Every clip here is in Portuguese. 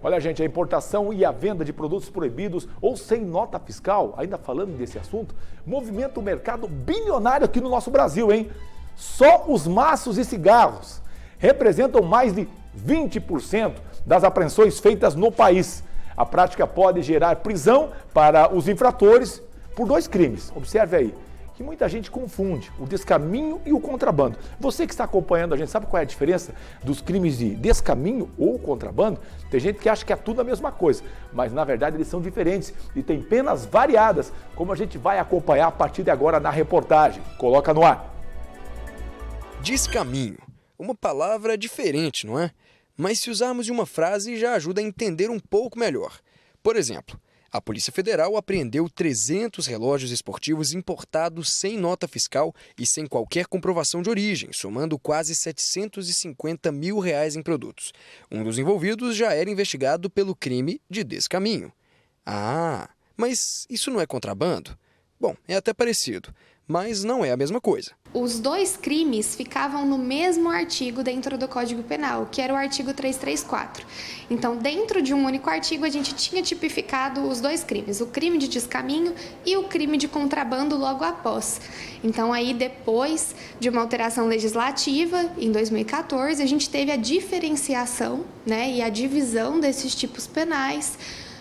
Olha, gente, a importação e a venda de produtos proibidos ou sem nota fiscal, ainda falando desse assunto, movimenta o mercado bilionário aqui no nosso Brasil, hein? Só os maços e cigarros representam mais de 20% das apreensões feitas no país. A prática pode gerar prisão para os infratores por dois crimes. Observe aí, que muita gente confunde o descaminho e o contrabando. Você que está acompanhando a gente, sabe qual é a diferença dos crimes de descaminho ou contrabando? Tem gente que acha que é tudo a mesma coisa, mas na verdade eles são diferentes e têm penas variadas, como a gente vai acompanhar a partir de agora na reportagem. Coloca no ar. Descaminho. Uma palavra diferente, não é? Mas se usarmos de uma frase já ajuda a entender um pouco melhor. Por exemplo, a Polícia Federal apreendeu 300 relógios esportivos importados sem nota fiscal e sem qualquer comprovação de origem, somando quase R$750 mil em produtos. Um dos envolvidos já era investigado pelo crime de descaminho. Ah, mas isso não é contrabando? Bom, é até parecido, mas não é a mesma coisa. Os dois crimes ficavam no mesmo artigo dentro do Código Penal, que era o artigo 334. Então, dentro de um único artigo, a gente tinha tipificado os dois crimes, o crime de descaminho e o crime de contrabando logo após. Então, aí depois de uma alteração legislativa, em 2014, a gente teve a diferenciação, e a divisão desses tipos penais.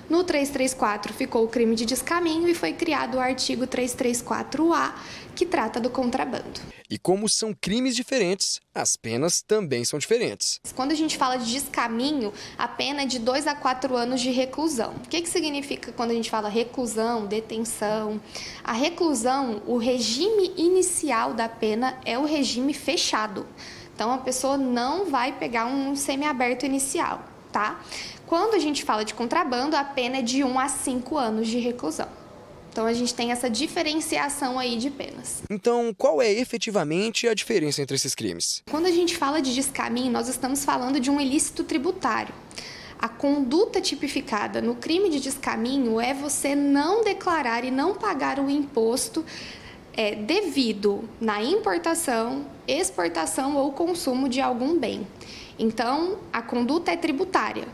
No 334 ficou o crime de descaminho e foi criado o artigo 334-A, que trata do contrabando. E como são crimes diferentes, as penas também são diferentes. Quando a gente fala de descaminho, a pena é de 2 a 4 anos de reclusão. O que significa quando a gente fala reclusão, detenção? A reclusão, o regime inicial da pena é o regime fechado. Então, a pessoa não vai pegar um semiaberto inicial, tá? Quando a gente fala de contrabando, a pena é de 1 a 5 anos de reclusão. Então, a gente tem essa diferenciação aí de penas. Então, qual é efetivamente a diferença entre esses crimes? Quando a gente fala de descaminho, nós estamos falando de um ilícito tributário. A conduta tipificada no crime de descaminho é você não declarar e não pagar o imposto devido na importação, exportação ou consumo de algum bem. Então, a conduta é tributária.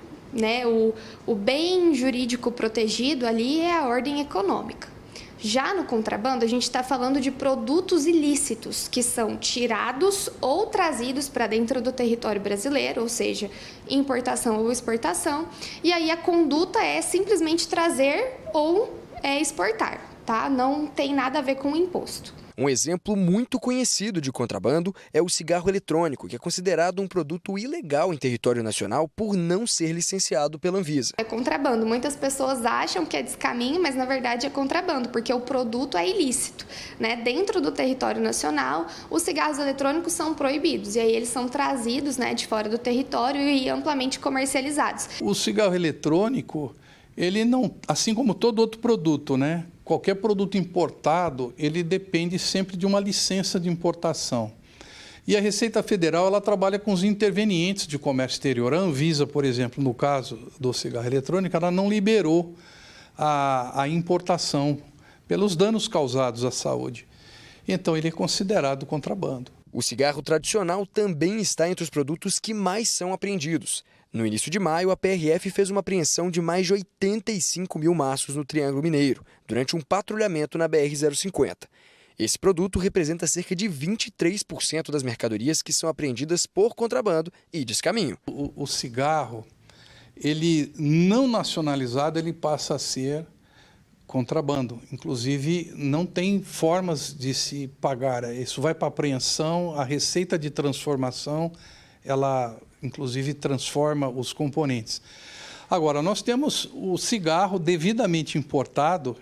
O bem jurídico protegido ali é a ordem econômica. Já no contrabando, a gente está falando de produtos ilícitos que são tirados ou trazidos para dentro do território brasileiro, ou seja, importação ou exportação, e aí a conduta é simplesmente trazer ou exportar, tá? Não tem nada a ver com o imposto. Um exemplo muito conhecido de contrabando é o cigarro eletrônico, que é considerado um produto ilegal em território nacional por não ser licenciado pela Anvisa. É contrabando. Muitas pessoas acham que é descaminho, mas na verdade é contrabando, porque o produto é ilícito. Dentro do território nacional, os cigarros eletrônicos são proibidos, e aí eles são trazidos de fora do território e amplamente comercializados. O cigarro eletrônico, ele não, assim como todo outro produto, qualquer produto importado, ele depende sempre de uma licença de importação. E a Receita Federal, ela trabalha com os intervenientes de comércio exterior. A Anvisa, por exemplo, no caso do cigarro eletrônico, ela não liberou a importação pelos danos causados à saúde. Então, ele é considerado contrabando. O cigarro tradicional também está entre os produtos que mais são apreendidos. No início de maio, a PRF fez uma apreensão de mais de 85 mil maços no Triângulo Mineiro, durante um patrulhamento na BR-050. Esse produto representa cerca de 23% das mercadorias que são apreendidas por contrabando e descaminho. O cigarro, ele não nacionalizado, ele passa a ser contrabando. Inclusive, não tem formas de se pagar. Isso vai para apreensão, a receita de transformação, ela inclusive transforma os componentes. Agora, nós temos o cigarro devidamente importado,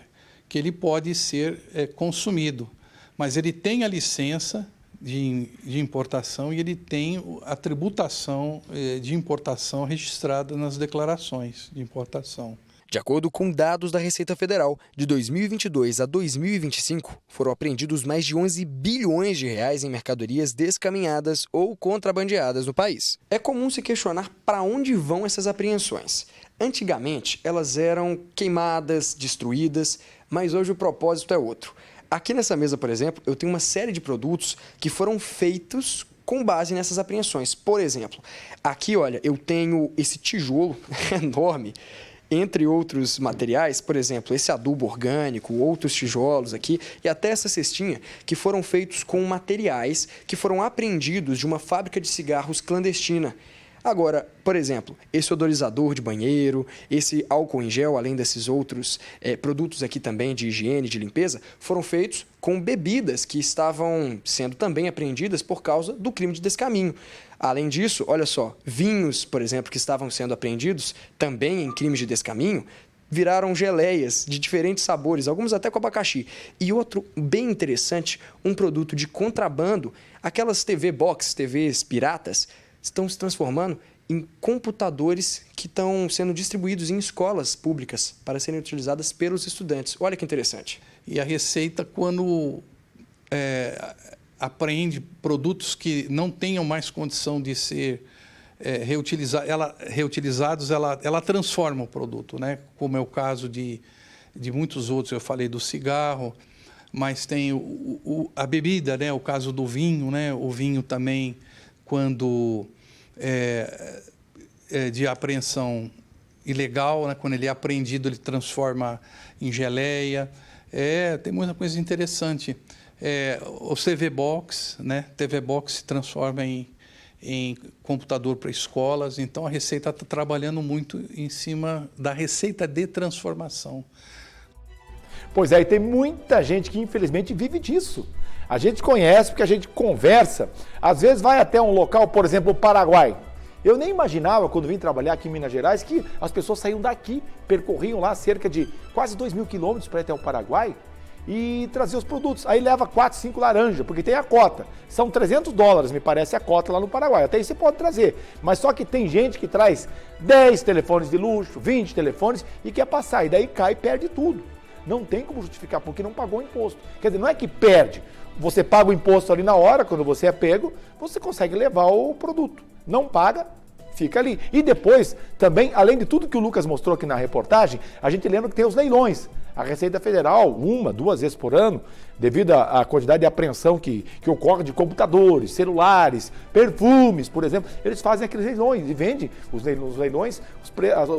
que ele pode ser consumido, mas ele tem a licença de importação e ele tem a tributação de importação registrada nas declarações de importação. De acordo com dados da Receita Federal, de 2022 a 2025, foram apreendidos mais de 11 bilhões de reais em mercadorias descaminhadas ou contrabandeadas no país. É comum se questionar para onde vão essas apreensões. Antigamente, elas eram queimadas, destruídas, mas hoje o propósito é outro. Aqui nessa mesa, por exemplo, eu tenho uma série de produtos que foram feitos com base nessas apreensões. Por exemplo, aqui, olha, eu tenho esse tijolo enorme, entre outros materiais, por exemplo, esse adubo orgânico, outros tijolos aqui, e até essa cestinha, que foram feitos com materiais que foram apreendidos de uma fábrica de cigarros clandestina. Agora, por exemplo, esse odorizador de banheiro, esse álcool em gel, além desses outros produtos aqui também de higiene, de limpeza, foram feitos com bebidas que estavam sendo também apreendidas por causa do crime de descaminho. Além disso, olha só, vinhos, por exemplo, que estavam sendo apreendidos também em crimes de descaminho, viraram geleias de diferentes sabores, alguns até com abacaxi. E outro bem interessante, um produto de contrabando, aquelas TV Box, TVs piratas, estão se transformando em computadores que estão sendo distribuídos em escolas públicas para serem utilizadas pelos estudantes. Olha que interessante. E a Receita, quando apreende produtos que não tenham mais condição de ser reutilizados, ela transforma o produto, né? Como é o caso de muitos outros. Eu falei do cigarro, mas tem a bebida, né? O caso do vinho, né? O vinho também, quando de apreensão ilegal, né? Quando ele é apreendido, ele transforma em geleia. Tem muita coisa interessante. O TV Box, né? TV Box se transforma em computador para escolas. Então, a Receita está trabalhando muito em cima da receita de transformação. Pois é, e tem muita gente que infelizmente vive disso. A gente conhece porque a gente conversa. Às vezes vai até um local, por exemplo, o Paraguai. Eu nem imaginava, quando vim trabalhar aqui em Minas Gerais, que as pessoas saíam daqui, percorriam lá cerca de quase 2.000 quilômetros para ir até o Paraguai e trazer os produtos. Aí leva 4, 5 laranjas, porque tem a cota. São $300, me parece, a cota lá no Paraguai. Até aí você pode trazer. Mas só que tem gente que traz 10 telefones de luxo, 20 telefones e quer passar. E daí cai e perde tudo. Não tem como justificar, porque não pagou o imposto. Quer dizer, não é que perde. Você paga o imposto ali na hora, quando você é pego, você consegue levar o produto. Não paga, fica ali. E depois, também, além de tudo que o Lucas mostrou aqui na reportagem, a gente lembra que tem os leilões. A Receita Federal, 1, 2 vezes por ano, devido à quantidade de apreensão que ocorre de computadores, celulares, perfumes, por exemplo, eles fazem aqueles leilões e vendem os leilões,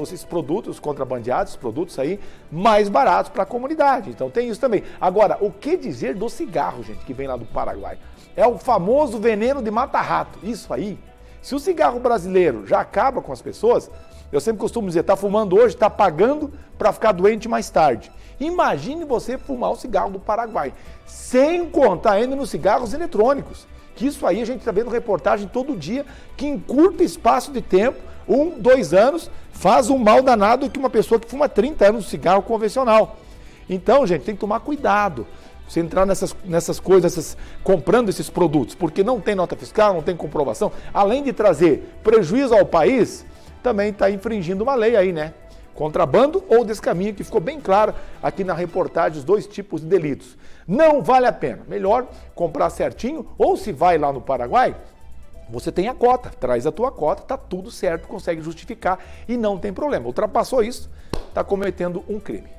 esses produtos contrabandeados, produtos aí mais baratos para a comunidade. Então tem isso também. Agora, o que dizer do cigarro, gente, que vem lá do Paraguai? É o famoso veneno de mata-rato. Isso aí, se o cigarro brasileiro já acaba com as pessoas, eu sempre costumo dizer, está fumando hoje, está pagando para ficar doente mais tarde. Imagine você fumar o cigarro do Paraguai, sem contar ainda nos cigarros eletrônicos, que isso aí a gente está vendo reportagem todo dia, que em curto espaço de tempo, 1, 2 anos, faz um mal danado que uma pessoa que fuma 30 anos de cigarro convencional. Então, gente, tem que tomar cuidado. Você entrar nessas coisas, comprando esses produtos, porque não tem nota fiscal, não tem comprovação, além de trazer prejuízo ao país, também está infringindo uma lei aí, né? Contrabando ou descaminho, que ficou bem claro aqui na reportagem, os 2 tipos de delitos. Não vale a pena. Melhor comprar certinho, ou se vai lá no Paraguai, você tem a cota, traz a tua cota, tá tudo certo, consegue justificar e não tem problema. Ultrapassou isso, está cometendo um crime.